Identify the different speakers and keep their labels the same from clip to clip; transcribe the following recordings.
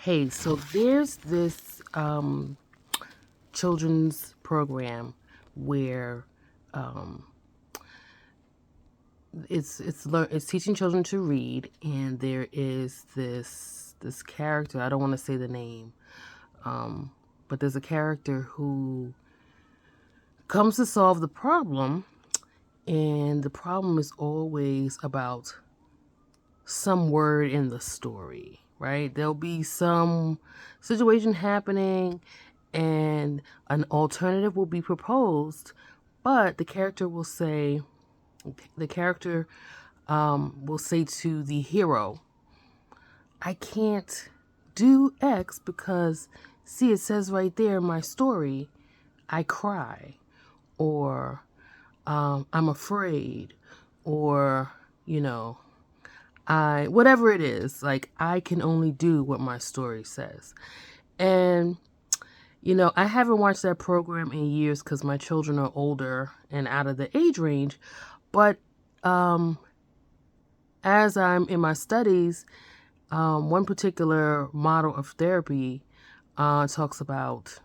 Speaker 1: Hey, so there's this children's program where um, it's teaching children to read, and there is this character. I don't want to say the name, um, but there's a character who comes to solve the problem, and the problem is always about some word in the story, right? There'll be some situation happening and an alternative will be proposed, but the character will say to the hero, I can't do X because, see, it says right there in my story, I cry, or I'm afraid, or, you know, whatever it is, like I can only do what my story says. And I haven't watched that program in years because my children are older and out of the age range. But um, as I'm in my studies, one particular model of therapy talks about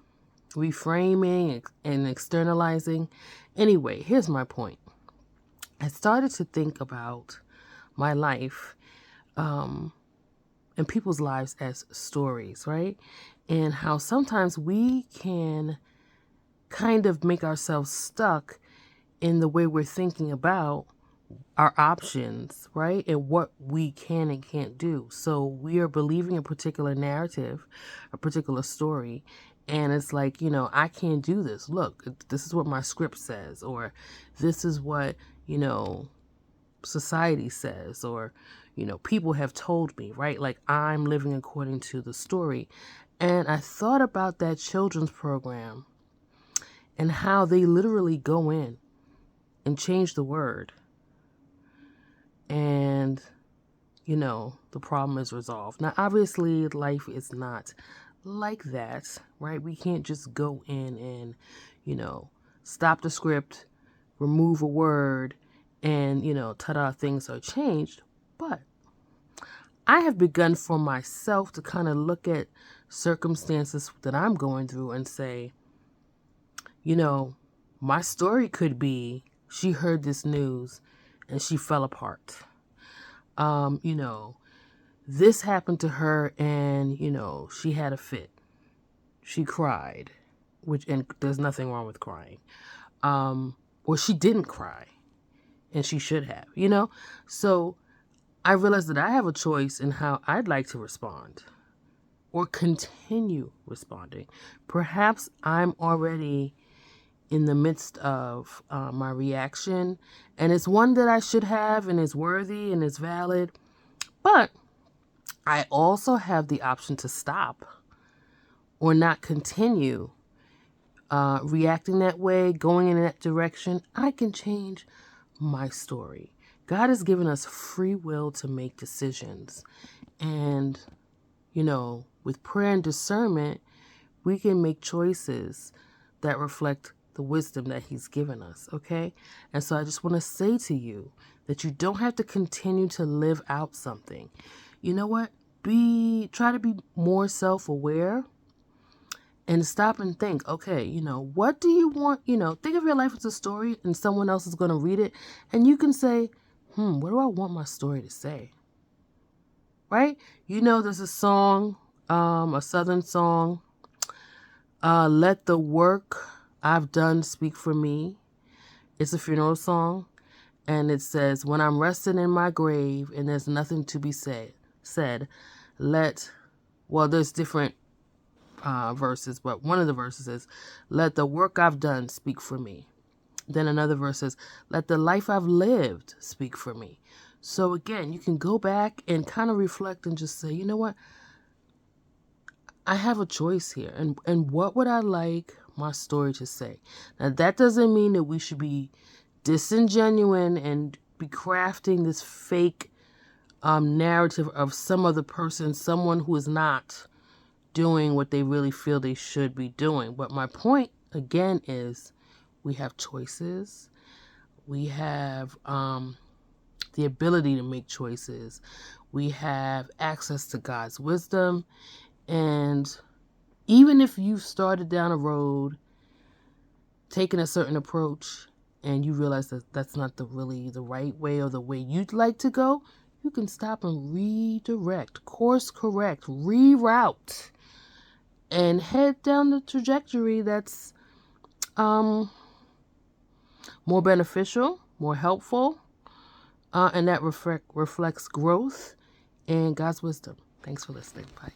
Speaker 1: reframing and externalizing. Anyway, here's my point. I started to think about my life um, and people's lives as stories, right? And how sometimes we can kind of make ourselves stuck in the way we're thinking about our options, right? And what we can and can't do. So we are believing a particular narrative, a particular story. And it's like, I can't do this. Look, this is what my script says, or this is what, you know, society says, or, people have told me, right? Like I'm living according to the story. And I thought about that children's program and how they literally go in and change the word. And, the problem is resolved. Now, obviously, life is not like that, right? We can't just go in and, stop the script, remove a word, and, ta-da, things are changed. But I have begun for myself to kind of look at circumstances that I'm going through and say, you know, my story could be she heard this news and she fell apart. Um, you know, this happened to her and, she had a fit. She cried, and there's nothing wrong with crying. Or she didn't cry and she should have. So I realized that I have a choice in how I'd like to respond or continue responding. Perhaps I'm already in the midst of my reaction, and it's one that I should have and is worthy and is valid, but I also have the option to stop or not continue reacting that way, going in that direction. I can change my story. God has given us free will to make decisions, and with prayer and discernment, we can make choices that reflect the wisdom that He's given us, okay? And so I just want to say to you that you don't have to continue to live out something. You know what? Try to be more self-aware and stop and think, okay, what do you want? Think of your life as a story and someone else is going to read it, and you can say, what do I want my story to say? Right? There's a song, a Southern song, Let the Work I've Done Speak for Me. It's a funeral song, and it says, when I'm resting in my grave and there's nothing to be said, there's different verses, but one of the verses is, let the work I've done speak for me. Then another verse says, let the life I've lived speak for me. So again, you can go back and kind of reflect and just say, you know what? I have a choice here. And what would I like my story to say? Now, that doesn't mean that we should be disingenuous and be crafting this fake narrative of some other person, someone who is not doing what they really feel they should be doing. But my point, again, is we have choices. We have the ability to make choices. We have access to God's wisdom. And even if you started down a road taking a certain approach and you realize that that's not really the right way or the way you'd like to go, you can stop and redirect, course correct, reroute, and head down the trajectory that's more beneficial, more helpful, and that reflects growth and God's wisdom. Thanks for listening. Bye.